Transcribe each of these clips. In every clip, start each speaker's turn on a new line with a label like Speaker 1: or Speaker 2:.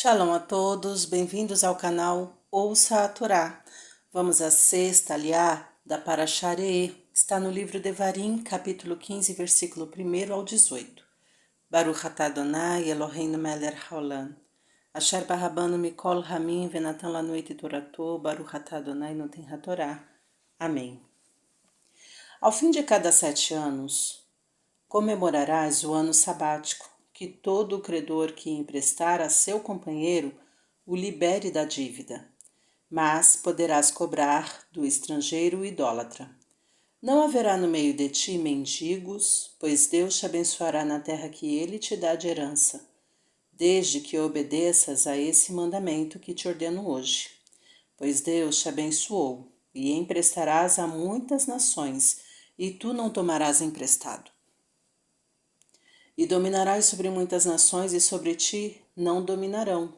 Speaker 1: Shalom a todos, bem-vindos ao canal Ouça a Torá. Vamos à sexta aliá da Parashá Re'eh, está no livro Devarim, capítulo 15, versículo 1 ao 18. Baruch atah Adonai Eloheinu melech haolam, asher barabanu mikol hamim venatan lanu et torato, Baruch atah Adonai noten hatorá. Amém. Ao fim de cada 7 anos, comemorarás o ano sabático, que todo o credor que emprestar a seu companheiro o libere da dívida, mas poderás cobrar do estrangeiro idólatra. Não haverá no meio de ti mendigos, pois Deus te abençoará na terra que ele te dá de herança, desde que obedeças a esse mandamento que te ordeno hoje. Pois Deus te abençoou, e emprestarás a muitas nações, e tu não tomarás emprestado. E dominarás sobre muitas nações, e sobre ti não dominarão.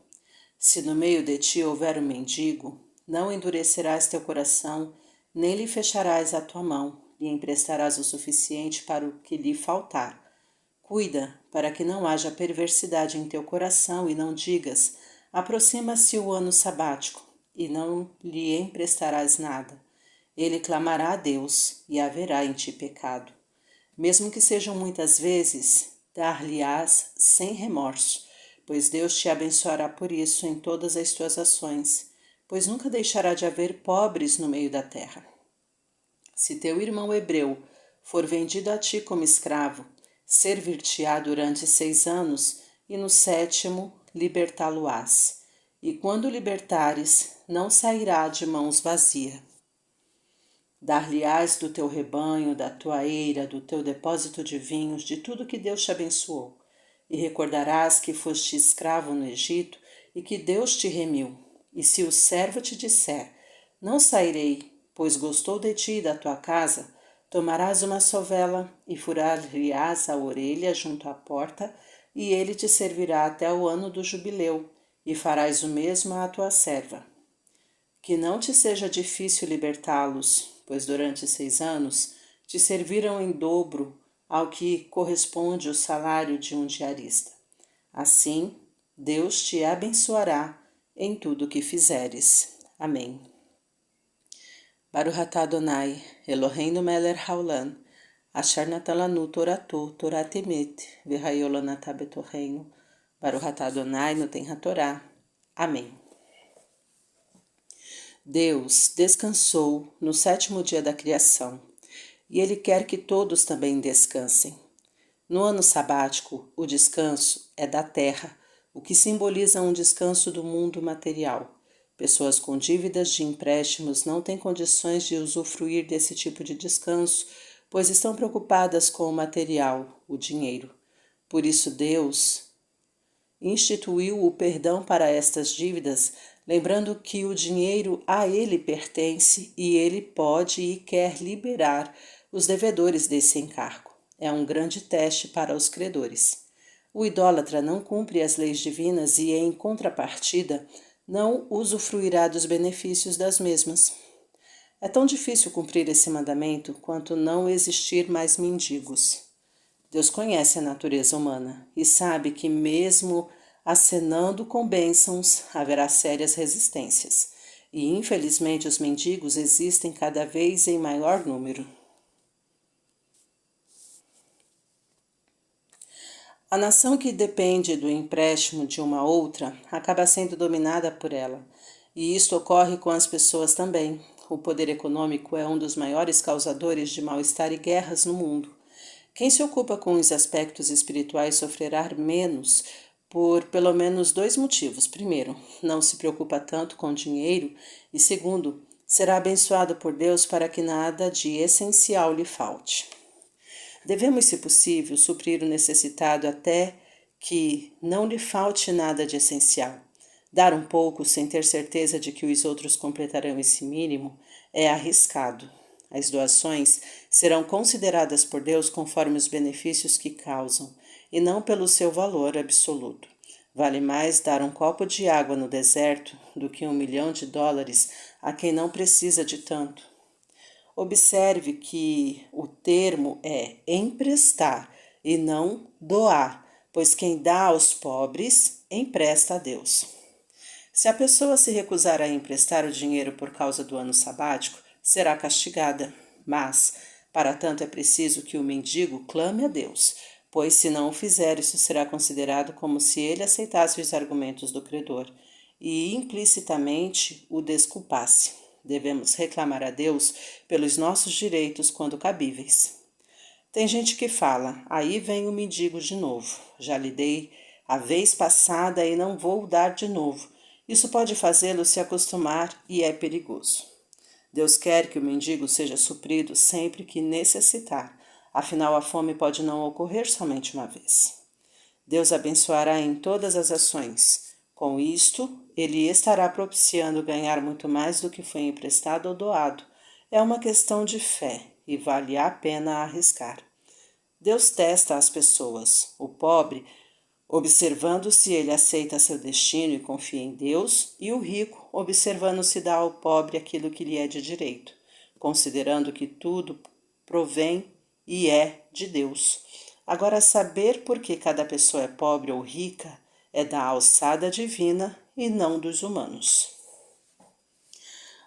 Speaker 1: Se no meio de ti houver um mendigo, não endurecerás teu coração, nem lhe fecharás a tua mão, lhe emprestarás o suficiente para o que lhe faltar. Cuida para que não haja perversidade em teu coração, e não digas: aproxima-se o ano sabático, e não lhe emprestarás nada. Ele clamará a Deus, e haverá em ti pecado. Mesmo que sejam muitas vezes, dar-lhe-ás sem remorso, pois Deus te abençoará por isso em todas as tuas ações, pois nunca deixará de haver pobres no meio da terra. Se teu irmão hebreu for vendido a ti como escravo, servir-te-á durante 6 anos, e no 7º libertá-lo-ás. E quando o libertares, não sairá de mãos vazias. Dar-lhe-ás do teu rebanho, da tua eira, do teu depósito de vinhos, de tudo que Deus te abençoou. E recordarás que foste escravo no Egito e que Deus te remiu. E se o servo te disser: não sairei, pois gostou de ti e da tua casa, tomarás uma sovela e furar-lhe-ás a orelha junto à porta, e ele te servirá até o ano do jubileu, e farás o mesmo à tua serva. Que não te seja difícil libertá-los, pois durante 6 anos te serviram em dobro ao que corresponde o salário de um diarista. Assim, Deus te abençoará em tudo o que fizeres. Amém. Baruch atah Adonai Eloheinu melech haolam, asher natan lanu torato, torat emet, v'hayolon atah betorreinu, Baruch atah Adonai noten hatorá. Amém. Deus descansou no 7º dia da criação, e Ele quer que todos também descansem. No ano sabático, o descanso é da terra, o que simboliza um descanso do mundo material. Pessoas com dívidas de empréstimos não têm condições de usufruir desse tipo de descanso, pois estão preocupadas com o material, o dinheiro. Por isso Deus instituiu o perdão para estas dívidas, lembrando que o dinheiro a ele pertence e ele pode e quer liberar os devedores desse encargo. É um grande teste para os credores. O idólatra não cumpre as leis divinas e, em contrapartida, não usufruirá dos benefícios das mesmas. É tão difícil cumprir esse mandamento quanto não existir mais mendigos. Deus conhece a natureza humana e sabe que mesmo acenando com bênçãos haverá sérias resistências. E infelizmente os mendigos existem cada vez em maior número. A nação que depende do empréstimo de uma outra acaba sendo dominada por ela. E isto ocorre com as pessoas também. O poder econômico é um dos maiores causadores de mal-estar e guerras no mundo. Quem se ocupa com os aspectos espirituais sofrerá menos por pelo menos 2 motivos. Primeiro, não se preocupa tanto com dinheiro, e segundo, será abençoado por Deus para que nada de essencial lhe falte. Devemos, se possível, suprir o necessitado até que não lhe falte nada de essencial. Dar um pouco sem ter certeza de que os outros completarão esse mínimo é arriscado. As doações serão consideradas por Deus conforme os benefícios que causam, e não pelo seu valor absoluto. Vale mais dar um copo de água no deserto do que $1 milhão a quem não precisa de tanto. Observe que o termo é emprestar e não doar, pois quem dá aos pobres empresta a Deus. Se a pessoa se recusar a emprestar o dinheiro por causa do ano sabático, será castigada. Mas, para tanto, é preciso que o mendigo clame a Deus, pois se não o fizer, isso será considerado como se ele aceitasse os argumentos do credor e implicitamente o desculpasse. Devemos reclamar a Deus pelos nossos direitos quando cabíveis. Tem gente que fala, aí vem o mendigo de novo. Já lhe dei a vez passada e não vou dar de novo. Isso pode fazê-lo se acostumar e é perigoso. Deus quer que o mendigo seja suprido sempre que necessitar. Afinal, a fome pode não ocorrer somente uma vez. Deus abençoará em todas as ações. Com isto, ele estará propiciando ganhar muito mais do que foi emprestado ou doado. É uma questão de fé e vale a pena arriscar. Deus testa as pessoas. O pobre, observando se ele aceita seu destino e confia em Deus, e o rico, observando se dá ao pobre aquilo que lhe é de direito, considerando que tudo provém e é de Deus. Agora, saber por que cada pessoa é pobre ou rica é da alçada divina e não dos humanos.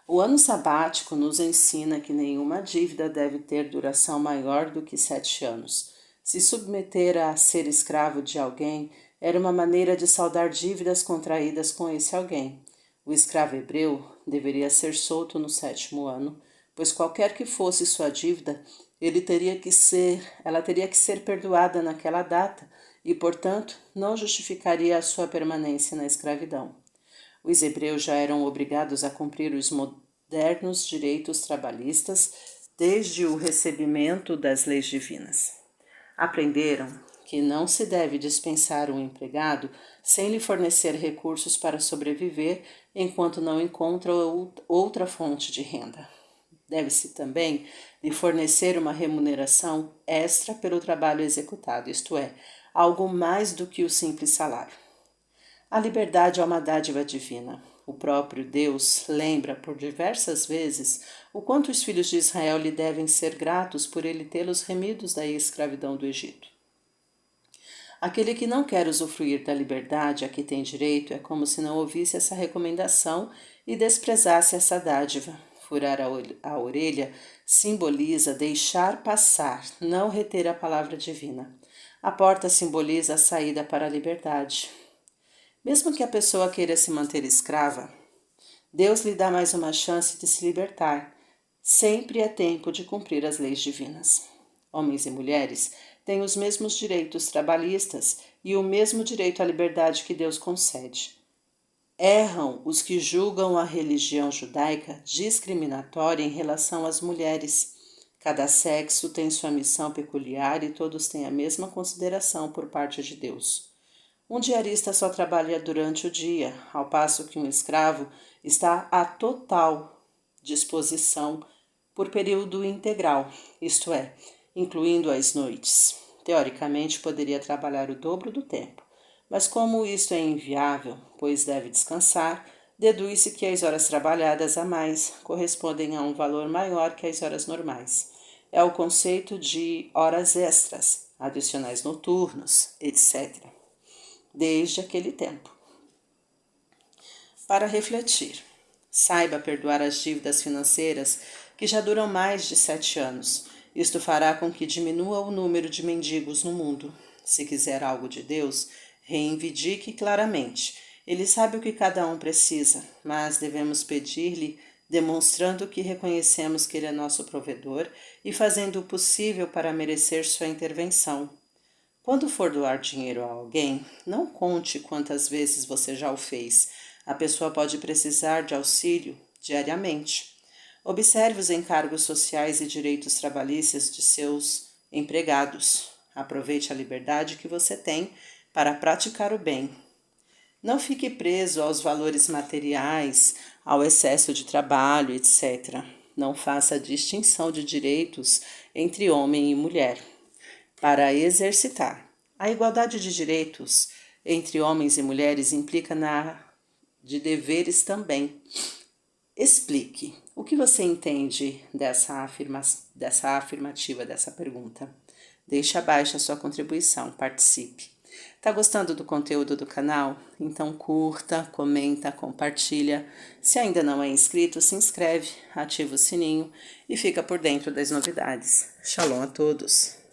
Speaker 1: O ano sabático nos ensina que nenhuma dívida deve ter duração maior do que 7 anos. Se submeter a ser escravo de alguém era uma maneira de saldar dívidas contraídas com esse alguém. O escravo hebreu deveria ser solto no 7º ano, pois qualquer que fosse sua dívida, ela teria que ser perdoada naquela data e, portanto, não justificaria a sua permanência na escravidão. Os hebreus já eram obrigados a cumprir os modernos direitos trabalhistas desde o recebimento das leis divinas. Aprenderam que não se deve dispensar um empregado sem lhe fornecer recursos para sobreviver enquanto não encontra outra fonte de renda. Deve-se também lhe fornecer uma remuneração extra pelo trabalho executado, isto é, algo mais do que o simples salário. A liberdade é uma dádiva divina. O próprio Deus lembra por diversas vezes o quanto os filhos de Israel lhe devem ser gratos por ele tê-los remidos da escravidão do Egito. Aquele que não quer usufruir da liberdade a que tem direito é como se não ouvisse essa recomendação e desprezasse essa dádiva. Furar a orelha simboliza deixar passar, não reter a palavra divina. A porta simboliza a saída para a liberdade. Mesmo que a pessoa queira se manter escrava, Deus lhe dá mais uma chance de se libertar. Sempre é tempo de cumprir as leis divinas. Homens e mulheres têm os mesmos direitos trabalhistas e o mesmo direito à liberdade que Deus concede. Erram os que julgam a religião judaica discriminatória em relação às mulheres. Cada sexo tem sua missão peculiar e todos têm a mesma consideração por parte de Deus. Um diarista só trabalha durante o dia, ao passo que um escravo está à total disposição por período integral, isto é, incluindo as noites. Teoricamente, poderia trabalhar o dobro do tempo, mas como isto é inviável, pois deve descansar, deduz-se que as horas trabalhadas a mais correspondem a um valor maior que as horas normais. É o conceito de horas extras, adicionais noturnos, etc. Desde aquele tempo. Para refletir, saiba perdoar as dívidas financeiras que já duram mais de 7 anos. Isto fará com que diminua o número de mendigos no mundo. Se quiser algo de Deus, reivindique claramente. Ele sabe o que cada um precisa, mas devemos pedir-lhe demonstrando que reconhecemos que Ele é nosso provedor e fazendo o possível para merecer sua intervenção. Quando for doar dinheiro a alguém, não conte quantas vezes você já o fez. A pessoa pode precisar de auxílio diariamente. Observe os encargos sociais e direitos trabalhistas de seus empregados. Aproveite a liberdade que você tem para praticar o bem. Não fique preso aos valores materiais, ao excesso de trabalho, etc. Não faça distinção de direitos entre homem e mulher. Para exercitar. A igualdade de direitos entre homens e mulheres implica na de deveres também. Explique. O que você entende dessa afirmativa, dessa pergunta? Deixe abaixo a sua contribuição, participe. Tá gostando do conteúdo do canal? Então curta, comenta, compartilha. Se ainda não é inscrito, se inscreve, ativa o sininho e fica por dentro das novidades. Shalom a todos!